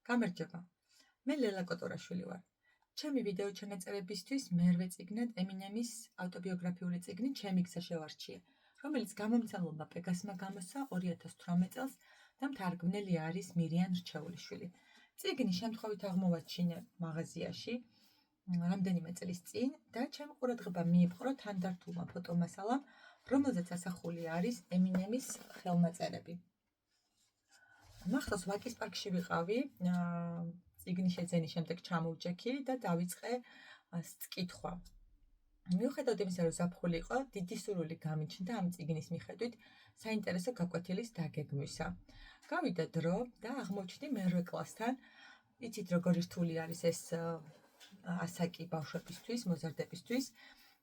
გამარჯობა. მე ლელა კოტორაშვილი ვარ. ჩემი ვიდეო ჩანაწერებისთვის მერვე წიგნად ემინემის ავტობიოგრაფიული წიგნი ჩემი გზა შევარჩიე, რომელიც გამომცემლობა პეგასმა გამოსცა 2018 წელს და მთარგმნელი არის მირიან რჩეულიშვილი. წიგნი შემთხვევით აღმოვაჩინე მაღაზიაში რამდენიმე წლის წინ და ჩემი ყურადღება მიიპყრო თანდართულმა ფოტომასალამ, რომელზეც ასახული არის ემინემის ხელნაწერები. მახსოვს ვაკის პარკში ვიყავი, წიგნის შეძენის შემდეგ ჩამოვჯექი და დავიწყე კითხვა. მიუხედავად იმისა, რომ ზაფხული იყო, დიდი სურვილი გამიჩნდა ამ წიგნის მიხედვით საინტერესო გაკვეთილის დაგეგმვისა. გავიდა დრო და აღმოჩნდი მერვე კლასთან. იცით, როგორი რთული არის ეს ასაკი ბავშვებისთვის, მოზარდებისთვის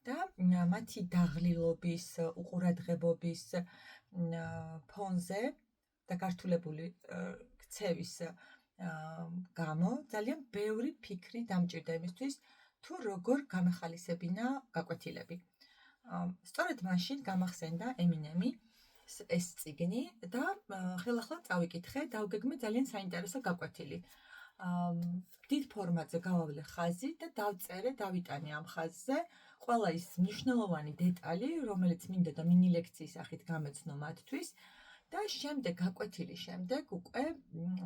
და მათი დაღლილობის, უყურადღებობის ფონზე და გართულებული ქცევის გამო ძალიან ბევრი ფიქრი დამჭირდა იმისთვის, თუ როგორ გამეხალისებინა გაკვეთილები. სწორედ მაშინ გამახსენდა ემინემი ეს წიგნი და ხელახლა წავიკითხე, დავგეგმე ძალიან საინტერესო გაკვეთილი. დიდ ფორმატზე გავავლე ხაზი და დავწერე, დავიტანე ამ ხაზზე ყველა ის მნიშვნელოვანი დეტალი, რომელიც მინდა და მინი ლექციის სახით გამეცნო მათთვის. და შემდეგ გაკვეთილის შემდეგ უკვე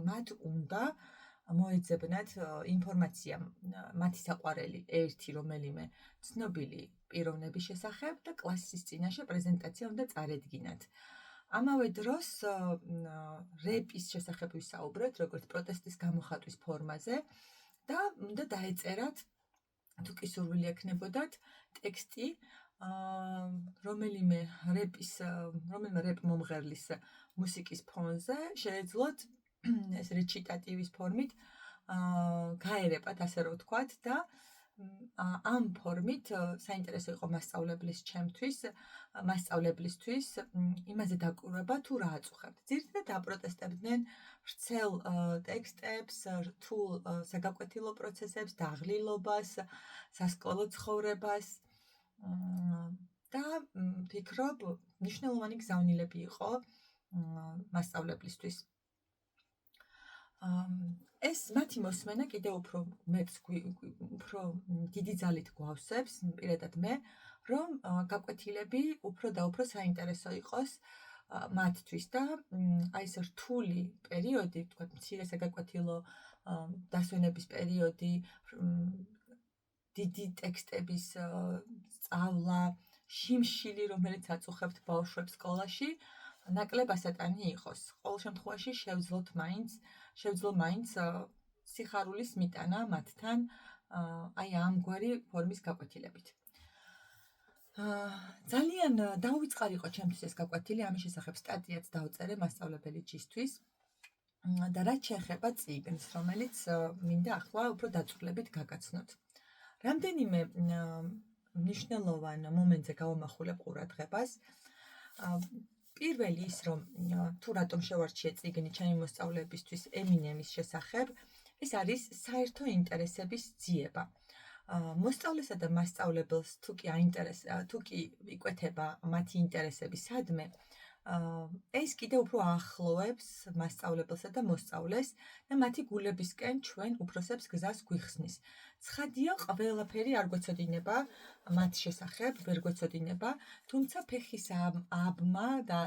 მათ უნდა მოეძებნათ ინფორმაცია მათი საყვარელი ერთი რომელიმე ცნობილი პიროვნების შესახებ და კლასის წინაშე პრეზენტაცია უნდა წარედგინათ. ამავე დროს რეპის შესახებ ვისაუბრეთ, როგორც პროტესტის გამოხატვის ფორმაზე და უნდა დაეწერათ, თუ კი სურვილი ექნებოდათ, ტექსტი რომელიმე რეპ მომღერლის მუსიკის ფონზე შეეძლოთ ეს რეჩიტატივის ფორმით გაერეპათ, ასე რომ ვთქვათ და ამ ფორმით საინტერესო იყო მასწავლებლისთვის იმაზე დაკვირვება, თუ რა აწუხებთ. ძირითადად აპროტესტებდნენ ვრცელ ტექსტებს, რთულ საგაკვეთილო პროცესებს, დაღლილობას, სასკოლო ცხოვრებას და ვფიქრობ, მნიშვნელოვანი გზავნილები იყო მასწავლებლისთვის. ეს მათი მოსმენა კიდევ უფრო დიდი ძალით გვავსებს, პირადად მე, რომ გაკვეთილები უფრო და უფრო საინტერესო იყოს მათთვის და აი ეს რთული პერიოდი, თქვათ, მცირე საგაკვეთილო დასვენების პერიოდი, დიდი ტექსტების სწავლა, შიმშილი, რომელიც აწუხებთ ბავშვებს სკოლაში, ნაკლებ ასატანი იყოს. ყოველ შემთხვევაში შევძლო მაინც სიხარულის მიტანა მათთან აი ამგვარი ფორმის გაკვეთილებით. ძალიან დაუვიწყარი იყო ჩემთვის ეს გაკვეთილი, ამის შესახებ სტატიაც დავწერე მასწავლებელი ჯისთვის და რაც შეეხება წიგნს, რომელიც მინდა ახლა უფრო დაწვრილებით გაგაცნოთ. რამდენიმე მნიშვნელოვან მომენტზე გავამახვილებ ყურადღებას. პირველი ის, რომ თუ რატომ შევარჩიე წიგნი ჩემი მოსწავლეებისთვის ემინემის შესახებ, ეს არის საერთო ინტერესების ძიება. მოსწავლესა და მასწავლებელს თუ კი იკვეთება მათი ინტერესები სადმე, ეს კიდევ უფრო აახლოებს მასწავლებელსა და მოსწავლეს და მათი გულებისკენ ჩვენ უფროსებს გზას გვიხსნის. ცხადია, ყველაფერი არ გვეცოდინება მათ შესახებ, ვერ გვეცოდინება, თუმცა ფეხის აბმა და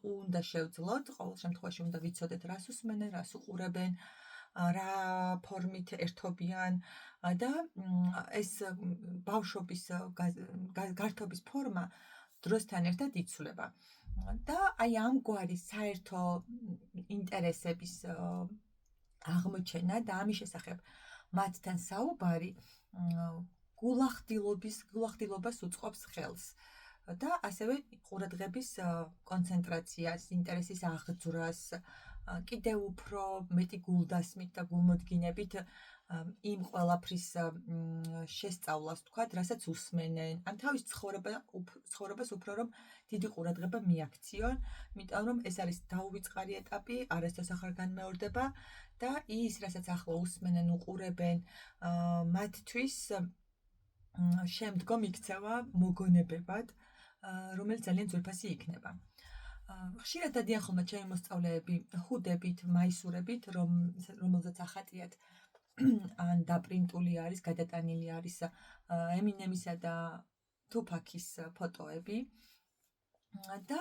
უნდა შევძლოთ, ყოველ შემთხვევაში უნდა ვიცოდეთ, რას უსმენენ, რას უყურებენ, რა ფორმით ერთობიან და ეს ბავშვობის გართობის ფორმა დროსთან ერთად იცვლება. და აი ამგვარი საერთო ინტერესების აღმოჩენა და ამის შესახებ მათთან საუბარი გულახდილობას უწყობს ხელს და ასევე ყურადღების კონცენტრაციას, ინტერესის აღძვრას, კიდევ უფრო მეტი გულდასმით და გულმოდგინებით იმ ყველაფრის შესწავლას, თქვათ, რასაც უსმენენ, ან თავის ცხოვრებას უფრო რომ დიდი ყურადღება მიაქციონ, იმიტომ რომ ეს არის დაუვიწყარი ეტაპი, არასდროს აღარ განმეორდება და ის, რასაც ახლა უსმენენ, უყურებენ, მათთვის შემდგომ იქცევა მოგონებებად, რომელიც ძალიან ძვირფასი იქნება. ხშირად დადიან ხოლმე ჩემი მოსწავლეები ჰუდებით, მაისურებით, რომელზეც ახატიათ ან დაპრინტული არის, გადატანილი არის ემინემისა და თუფაქის ფოტოები. და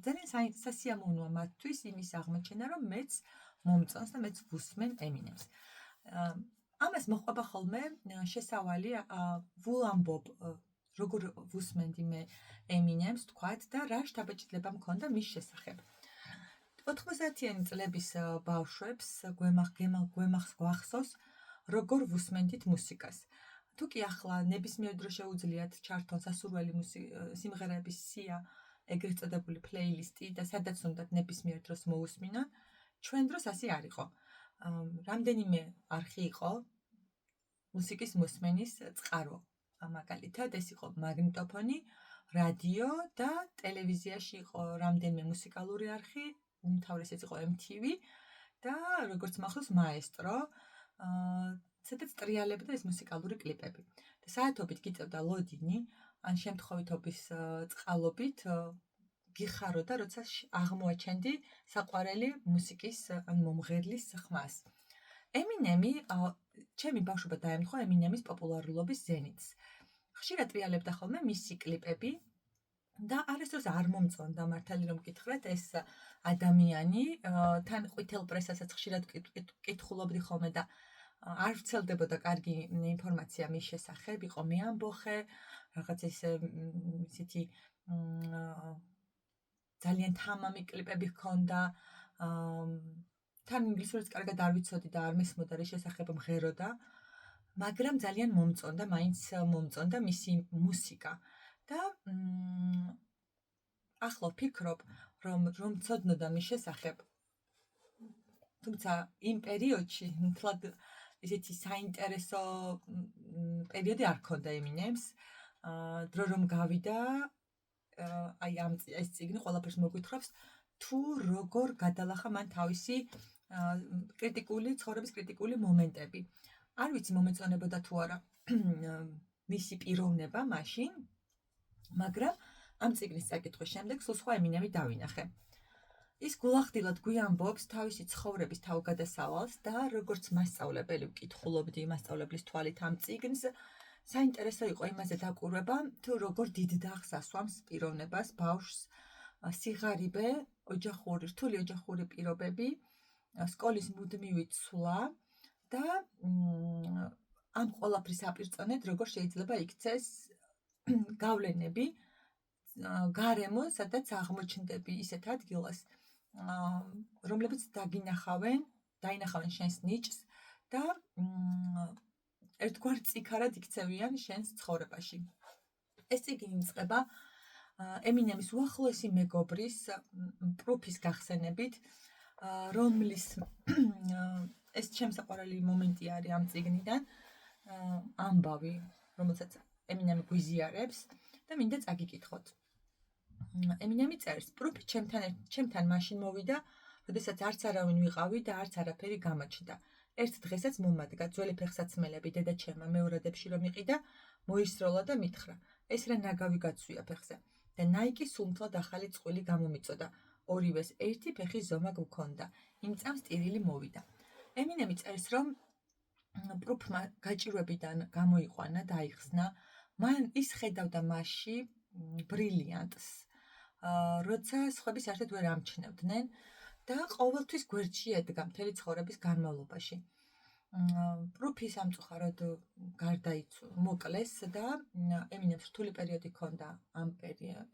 ძალიან სასიამოვნოა მათთვის იმის აღმოჩენა, რომ მეც მომწონს და მეც ვუსმენ ემინემს. ამას მოყვება ხოლმე შესავალი ვულამბობ როგორ ვუსმენდი მე ემინემს თქვათ და რა შთაბეჭდილება მქონდა მის შესახებ. 90-იანი წლების ბავშვებს გვახსოვს როგორ ვუსმენდით მუსიკას. თუ კი ახლა ნებისმიერ დრო შეუძლიათ ჩართონ სასურველი სიმღერების სია, ეგრეთ წოდებული პლეილისტი და სადაც უნდათ ნებისმიერ დროს მოусმინონ, ჩვენ დროს ასე არ იყო. რამდენიმე არხი იყო მუსიკის მოსმენის წყარო. მაგალითად, ეს იყო მაგნიტოფონი, რადიო და ტელევიზიაში იყო რამდენიმე მუსიკალური არხი, უმთავრესად იყო MTV და როგორც მახსოვს მაესტრო, სადაც ტრიალებდა ეს მუსიკალური კლიპები. და საათობით გიწევდა ლოდინი, ან შემთხვევითობის წყალობით გიხაროდა, როცა აღმოაჩენდი საყვარელი მუსიკის ან მომღერლის ხმას. ემინემი, ჩემი ბავშვობა დაემთხვა ემინემის პოპულარულობის ზენიტს. ხშირად ტრიალებდა ხოლმე მისი კლიპები და არასდროს არ მომწონდა მართალი რომ გითხრათ ეს ადამიანი, თან ყვითელ პრესასაც ხშირად კითხულობდი ხოლმე და არ ვრცელდებოდა კარგი ინფორმაცია მის შესახებ, იყო მეამბოხე, რაღაც ისეთი ძალიან თამამი კლიპები ჰქონდა, თან ინგლისურიც კარგად არ ვიცოდი და არ მესმოდა რის შესახებ მღეროდა, მაგრამ ძალიან მომწონდა მისი მუსიკა და ახლა ვფიქრობ, რომ ცოდნოდა მის შესახებ, თუმცა იმ პერიოდში მთლად ისეთი საინტერესო პერიოდი არ ჰქონდა ემინემს, დრო რომ გავიდა, აი ეს წიგნი ყველაფერს მოგვითხრობს, თუ როგორ გადალახა მან თავისი ცხოვრების კრიტიკული მომენტები. არ ვიცი მომეწონებოდა თუ არა მისი პიროვნება მაშინ, მაგრამ ამ წიგნის წაკითხვის შემდეგ სულ სხვა ემინემი დავინახე. ის გულახდილად გვიამბობს თავისი ცხოვრების თავგადასავალს და როგორც მასწავლებელი ვკითხულობდი მასწავლებლის თვალით ამ წიგნს, საინტერესო იყო იმაზე დაკვირვება, თუ როგორ დიდ დახს ასვამს პიროვნებას, ბავშვს, სიღარიბე, რთული ოჯახური პირობები, სკოლის მუდმივი ცვლა და ამ ყველაფრის აპირწონედ როგორ შეიძლება იქცეს გავლენები გარემო, სადაც აღმოჩნდები ისეთ ადგილას, რომლებიც დაინახავენ შენს ნიჭს და ერთგვარ წიქარად იქცევიან შენს ცხოვრებაში. ეს წიგნი იწყება ემინემის უახლოესი მეგობრის პრუფის გახსენებით, რომლის ეს ჩემსაყვარელი მომენტი არის ამ წიგნიდან, ამბავი, რომელსაც ემინემი გვიზიარებს და მინდა წაგიკითხოთ. ემინემი წერს, პრუფი ჩემთან მაშინ მოვიდა, როდესაც არც არავინ ვიყავი და არც არაფერი გამოჩნდა. ერთ დღესაც მომადგა ძველი ფეხსაცმელები დედაჩემმა მეორადებში რომ იყიდა, მოისროლა და მითხრა, ეს რა ნაგავი გაცვია ფეხზე და ნაიკი სულთლად ახალი წყვილი გამომიწოდა. ორივეს ერთი ფეხის ზომა გვქონდა. იმ წამს ტირილი მოვიდა. ემინემი წერს, რომ პრუფმა გაჭირვებიდან გამოიყვანა და აიხსნა, მან ის ხედავდა მასში ბრილიანტს, როცა სხვები საერთოდ ვერ ამჩნევდნენ და ყოველთვის გვერდში ედგა მთელი ცხოვრების განმავლობაში. პრუფი სამწუხაროდ მოკლეს და ემინემს რთული პერიოდი ჰქონდა ამ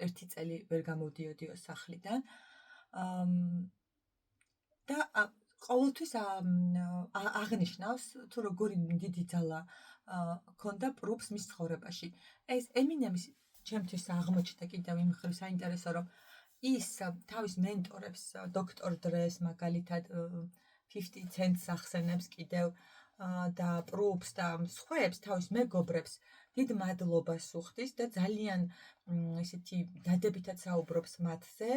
ერთი წელი ვერ გამოვდიოდიო სახლიდან და ყოველთვის აღნიშნავს თუ როგორი დიდი ძალა ჰქონდა პრუფს მის ცხოვრებაში. ეს ემინემის ჩემთვის აღმოჩნდა კიდევ იმ მხრივ საინტერესო, რომ ის თავის მენტორებს, დოქტორ დრეს, მაგალითად 50 Cent-ს ახსენებს კიდევ და პრუფს და სხვებს, თავის მეგობრებს დიდ მადლობას უხდის და ძალიან ესეთი დადებითად საუბრობს მათზე,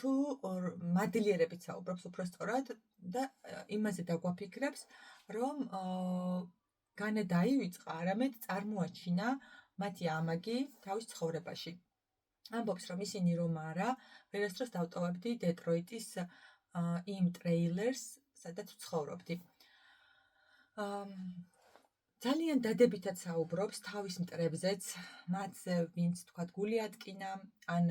თუ მადლიერებით საუბრობს უფრო სწორად და იმაზე დაგვაფიქრებს, რომ განა დაივიწყა, არამედ წარმოაჩინა მათი ამაგი თავის ცხოვრებაში. ამბობს, რომ ისინი რომ არა, ვერასდროს დავტოვებდი დეტროიტის იმ ტრეილერს, სადაც ცხოვრობდი. ძალიან დადებითად საუბრობს თავის მტრებზეც, მათზე, ვინც თქვათ გული ატკინა, ან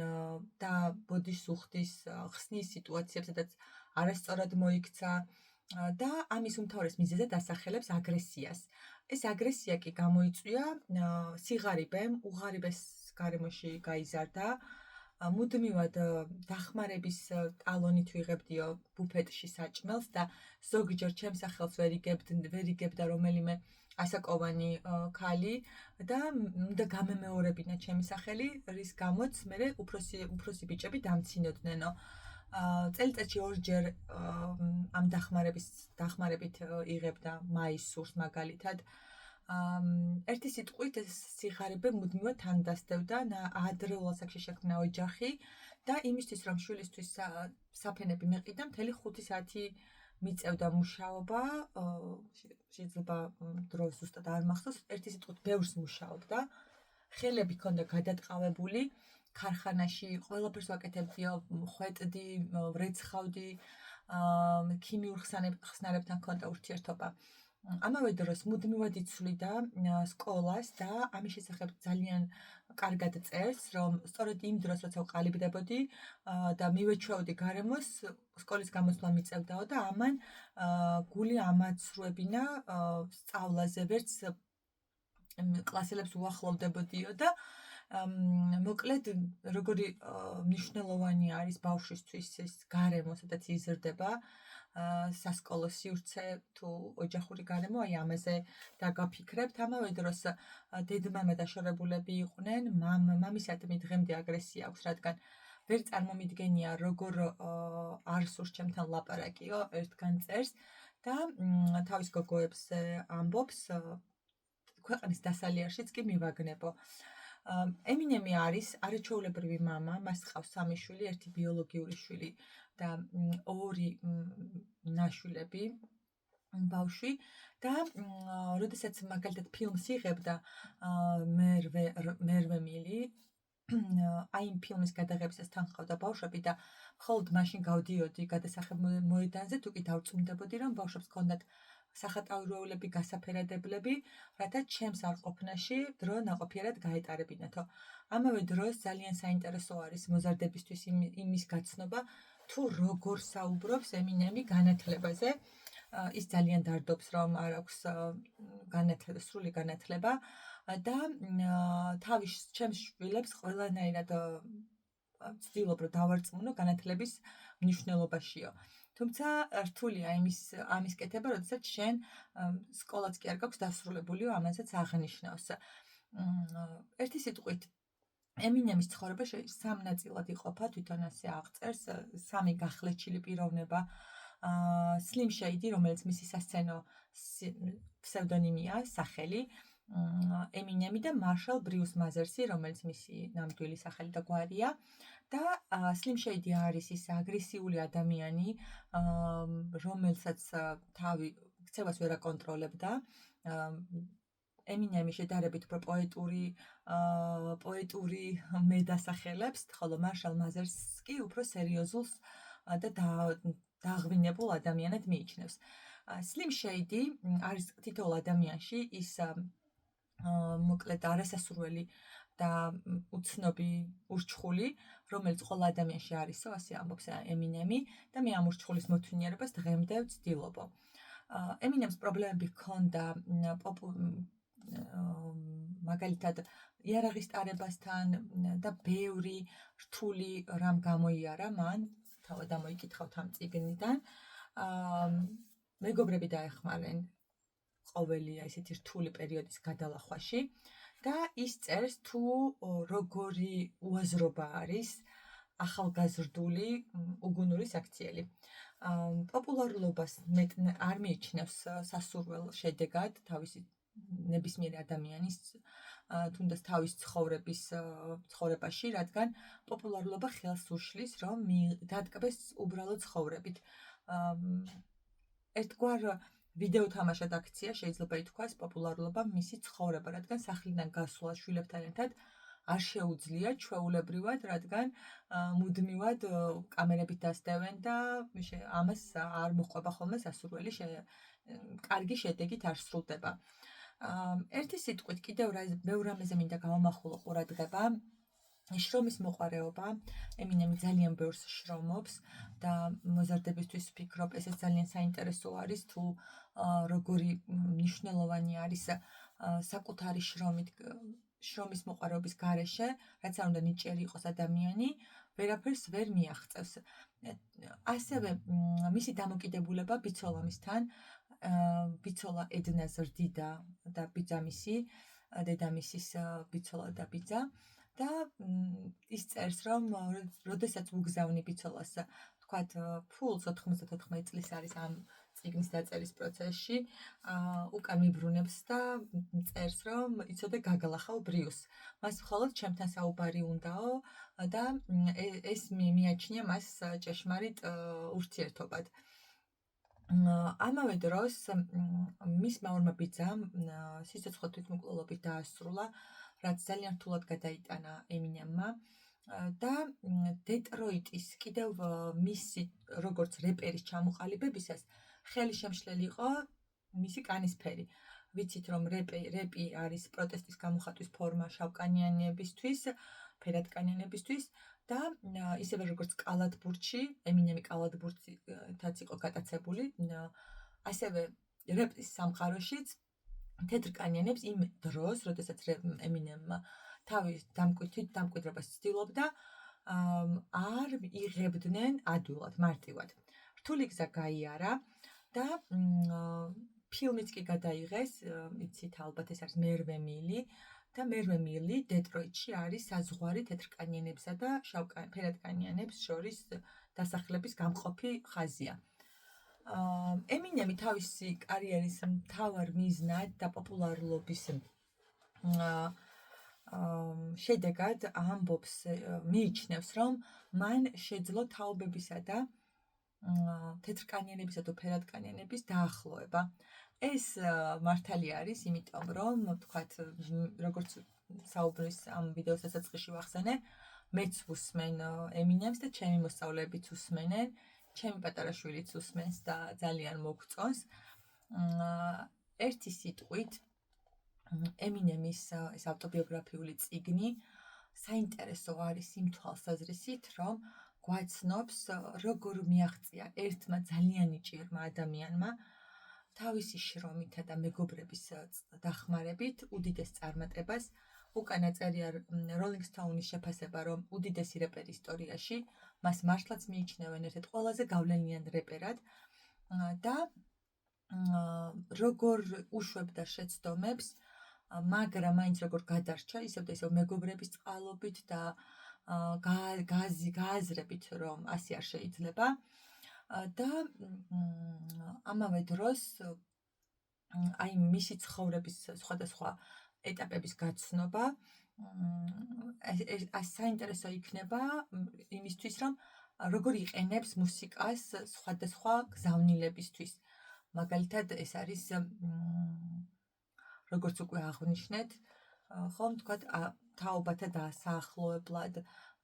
და ბოდიშს უხდის ხსნის სიტუაციებს, სადაც არასწორად მოიქცა და ამის უმთავრეს მიზეზად ასახელებს აგრესიას. ეს აგრესია კი გამოიწვია სიღარიბემ, უღარიბეს გარემოში გაიზარდა, მუდმივად დახმარების ტალონით ვიღებდიო ბუფეტში საჭმელს და ზოგჯერ ჩემს სახელს ვერ იგებდა რომელიმე ასაკოვანი ქალი და უნდა გამემეორებინა ჩემი სახელი, რის გამოც მე უფროსი ბიჭები დამცინოდნენ. წელიწადში ორჯერ ამ დახმარებით იღებდა მაისურს მაგალითად. ერთი სიტყვით ეს სიღარიბე მუდმივად თან დასდევდა ადრეულ ასაკში შექმნა ოჯახი და იმისთვის რომ შვილისთვის საფენები მეყიდა მთელი 5 საათი მიწევდა მუშაობა, შეიძლება დროს ზუსტად არ მახსოვს, ერთი სიტყვით ბევრს მუშაობდა, ხელები ჰქონდა გადატყავებული, ქარხანაში ყველაფერს ვაკეთებდიო, ხვეტდი, ვრეცხავდი, ქიმიურ ხსნარებთან ჰქონდა ურთიერთობა. ამავე დროს მუდმივად იცვლიდა სკოლას და ამის შესახებ ძალიან კარგად წერს, რომ სწორედ იმ დროს, როცა ვყალიბდებოდი და მივეჩვეოდი გარემოს, სკოლის გამოსვლა მიწევდაო და ამან გული ამაცრუებინა სწავლაზე, ვერც კლასელებს უახლოვდებოდიო და მოკლედ როგორი მნიშვნელოვანი არის ბავშვისთვის ეს გარემო, სადაც იზრდება სასკოლო სივრცე თუ ოჯახური გარემო, აი ამაზე დაგაფიქრებთ. ამავე დროს დედმამა დაშორებულები იყვნენ, მამისადმი დღემდე აგრესია აქვს, რადგან ვერ წარმომიდგენია როგორ არ სურს ჩემთან ლაპარაკიო, ერთგან წერს და თავის გოგოებს ამბობს, ქვეყნის დასალიერშიც კი მივაგნებო. ემინემი არის არაჩვეულებრივი მამა, მას ჰყავს 3 შვილი, ერთი ბიოლოგიური შვილი და 2 ნაშვილები, ბავშვი და როდესაც მაგალითად ფილმს იღებდა მერვე მილი, აი იმ ფილმის გადაღებისას თან ჰყავდა ბავშვები და მხოლოდ მაშინ გავდიოდი გადასახებ მოედანზე, თუ კი დავწუნდებოდი, რომ ბავშვებს ჰქონდათ სახატავიროულები, გასაფერადებლები, რათა ჩემს არყოფნაში დრო ნაყოფიერად გაეტარებინათო. ამავე დროს ძალიან საინტერესო არის მოზარდებისთვის იმის გაცნობა, თუ როგორ საუბრობს ემინემი განათლებაზე. ის ძალიან დარდობს, რომ არ აქვს სრული განათლება და თავის ჩემს შვილებს ყველანაირად ვცდილობ, რომ დავარწმუნო განათლების მნიშვნელობაშიო. თუმცა რთულია ამის კეთება, როდესაც შენ სკოლაც კი არ გაქვს დასრულებულიო, ამასაც აღნიშნავს. ერთი სიტყვით ემინემის ცხოვრება 3 ნაწილად იყოფა, თვითონ ასე აღწერს, 3 გახლეჩილი პიროვნება. სლიმ შეიდი, რომელიც მისი სასცენო ფსევდონიმია, სახელი, ემინემი და მარშალ ბრიუს მაზერსი, რომელიც მისი ნამდვილი სახელი და გვარია. და სლიმ შეიდი არის ის აგრესიული ადამიანი, რომელსაც თავი ქცევას ვერ აკონტროლებდა. ემინემი შედარებით პოეტური მედასახელებს, ხოლო მარშალ მაზერს კი უფრო სერიოზულს და დაღვინებულ ადამიანად მიიჩნევს. სლიმ შეიდი არის თითოეულ ადამიანში ის მოკლედ არასასურველი და უცნობი ურჩხული, რომელიც ყველა ადამიანში არისო, ასე ამბობს ემინემი და მე ამ ურჩხულის მოთმინიერებას დღემდე ვცდილობ. ემინემს პრობლემები ჰქონდა მაგალითად იარაღის ტარებასთან და ბევრი რთული რამ გამოიარა მან, თავად ამოიკითხავთ ამ წიგნიდან. მეგობრები დაეხმარნენ ყოველი ესეთი რთული პერიოდის გადალახვაში და ის წერს თუ როგორი უაზრობა არის ახალგაზრდული უგუნური საქციელი. პოპულარულობას არ მიიჩნევს სასურველ შედეგად თავისი ნებისმიერი ადამიანის თუნდაც თავის ცხოვრებაში, რადგან პოპულარულობა ხელს უშლის, რომ დადგეს უბრალო ცხოვრებით. ერთგვარ ვიდეო თამაშად აქცია შეიძლება ითქვას პოპულარულობა მისი ცხოვრება, რადგან სახლიდან გასვლა შვილებთან ერთად არ შეუძლია ჩვეულებრივად, რადგან მუდმივად კამერებით დასდევენ და ამას არ მოყვება ხოლმე სასურველი კარგი შედეგით არ სრულდება. ერთი სიტყვით კიდევ ბევრ რამეზე მინდა გავამახვილო ყურადღება. შრომის მოყვარეობა, ემინემი ძალიან ბევრს შრომობს და მოზარდებისთვის ვფიქრობ, ესეც ძალიან საინტერესო არის, თუ როგორი მნიშვნელოვანი არის საკუთარი შრომის მოყვარეობის გარეშე, რაც არ უნდა ნიჭიერი იყოს ადამიანი, ვერაფერს ვერ მიაღწევს. ასევე მისი დამოკიდებულება ბიცოლამისთან, ბიცოლა ედნა ზრდიდა და ბიძა მისი, დედამისის ბიცოლა და ბიძა. და ის წერს, რომ როდესაც უგზავნი ბიცოლას, თქვათ, ფულს 94 წლის არის ამ წიგნის დაწერის პროცესში, უკან მიბრუნებს და წერს, რომ იცოდე გაგლახავ ბრიუს. მას მხოლოდ ჩემთან საუბარი უნდაო და ეს მიაჩნია მას ჭეშმარიტ ურთიერთობად. ამავე დროს მისმა ორმა ბიძამ სიცოცხლე თვითმკვლელობით დაასრულა, რაც ძალიან რთულად გადაიტანა ემინემმა და დეტროიტის კიდევ მისი როგორც რეპერის ჩამოყალიბებისას ხელი შემშლელი იყო მისი კანისფერი. ვიცით, რომ რეპი არის პროტესტის გამოხატვის ფორმა შავკანიანებისთვის, ფერადკანიანებისთვის და ისევე როგორც კალათბურთში, ემინემი კალათბურთითაც იყო გატაცებული, ასევე რეპის სამყაროშიც თეთრკანიანებს იმ დროს, როდესაც ემინემმა თავის დამკვიდრებას ცდილობდა, არ იღებდნენ ადვილად, მარტივად. რთული გზა გაიარა და ფილმიც კი გადაიღეს, იცით ალბათ ეს არის მერვე მილი და მერვე მილი დეტროიტში არის საზღვარი თეთრკანიანებსა და ფერადკანიანებს შორის დასახლების გამყოფი ხაზია. ემინემი თავისი კარიერის მთავარ მიზნად და პოპულარობის შედეგად ამბობს, მიიჩნევს, რომ მან შეძლო თაობებისა და თეთრკანიანებისა თუ ფერადკანიანების დაახლოება. ეს მართალი არის, იმიტომ რომ, თქვათ, როგორც საუბრის ამ ვიდეოს დასაწყისში ვახსენე, მეც ვუსმენ ემინემს და ჩემი მოსწავლეებიც უსმენენ, ჩემი პატარა შვილიც უსმენს და ძალიან მოგწონს. ერთი სიტყვით, ემინემის ეს ავტობიოგრაფიული წიგნი საინტერესო არის იმ თვალსაზრისით, რომ გვაცნობს, როგორ მიაღწია ერთმა ძალიან ნიჭიერმა ადამიანმა თავისი შრომითა და მეგობრების დახმარებით უდიდეს წარმატებას. უკანა წერია როლინგ სტოუნის შეფასება, რომ უდიდესი რეპერი ისტორიაში, მას მართლაც მიიჩნევენ ერთ-ერთ ყველაზე გავლენიან რეპერად და როგორ უშვებდა შეცდომებს, მაგრამ მაინც როგორ გადარჩა, ისევ და ისევ მეგობრების წყალობით და გააზრებით, რომ ასე არ შეიძლება და ამავე დროს აი მისი ცხოვრების სხვადასხვა ეტაპების გაცნობა საინტერესო იქნება იმისთვის, რომ როგორ იყენებს მუსიკას სხვადასხვა გზავნილებისთვის. მაგალითად, ეს არის როგორც უკვე აღვნიშნეთ, ხომ თქვათ, თაობათა დასაახლოებლად,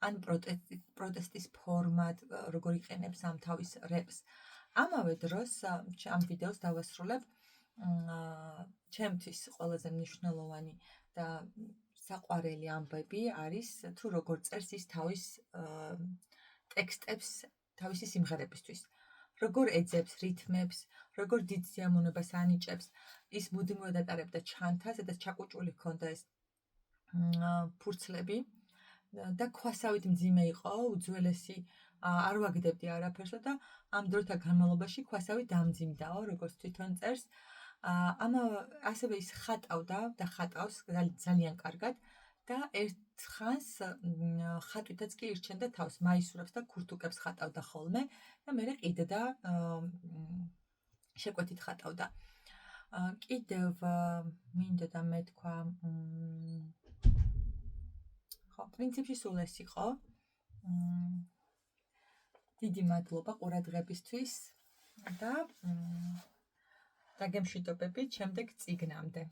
ან პროტესტის ფორმად, როგორ იყენებს ამ თავის რეპს. ამავე დროს, ამ ვიდეოს დავასრულებ, ჩემთვის ყველაზე მნიშვნელოვანი და საყვარელი ამბები არის, თუ როგორ წერს ის თავის ტექსტებს თავისი სიმღერებისთვის. როგორ ეძებს რითმებს, როგორ დიდ სიამოვნებას ანიჭებს, ის მუდმივად ატარებდა ჩანთას, სადაც ჩაკუჭული ჰქონდა ეს ფურცლები და ქვასავით მძიმე იყო, უძველესი, არ ვაგდებდი არაფერსო და ამ დროთა განმავლობაში ქვასავით დამძიმდაო, როგორც თვითონ წერს. ასევე ის ხატავდა და ხატავს ძალიან კარგად და ერთხანს ხატვითაც კი ირჩენდა თავს, მაისურებს და ქურთუკებს ხატავდა ხოლმე და მერე ყიდდა შეკვეთით ხატავდა. კიდევ მინდოდა მეთქვა, ხო, პრინციპში სულ ეს იყო. დიდი მადლობა ყურადღებისთვის და დაგემშვიდობებით შემდეგ წიგნამდე.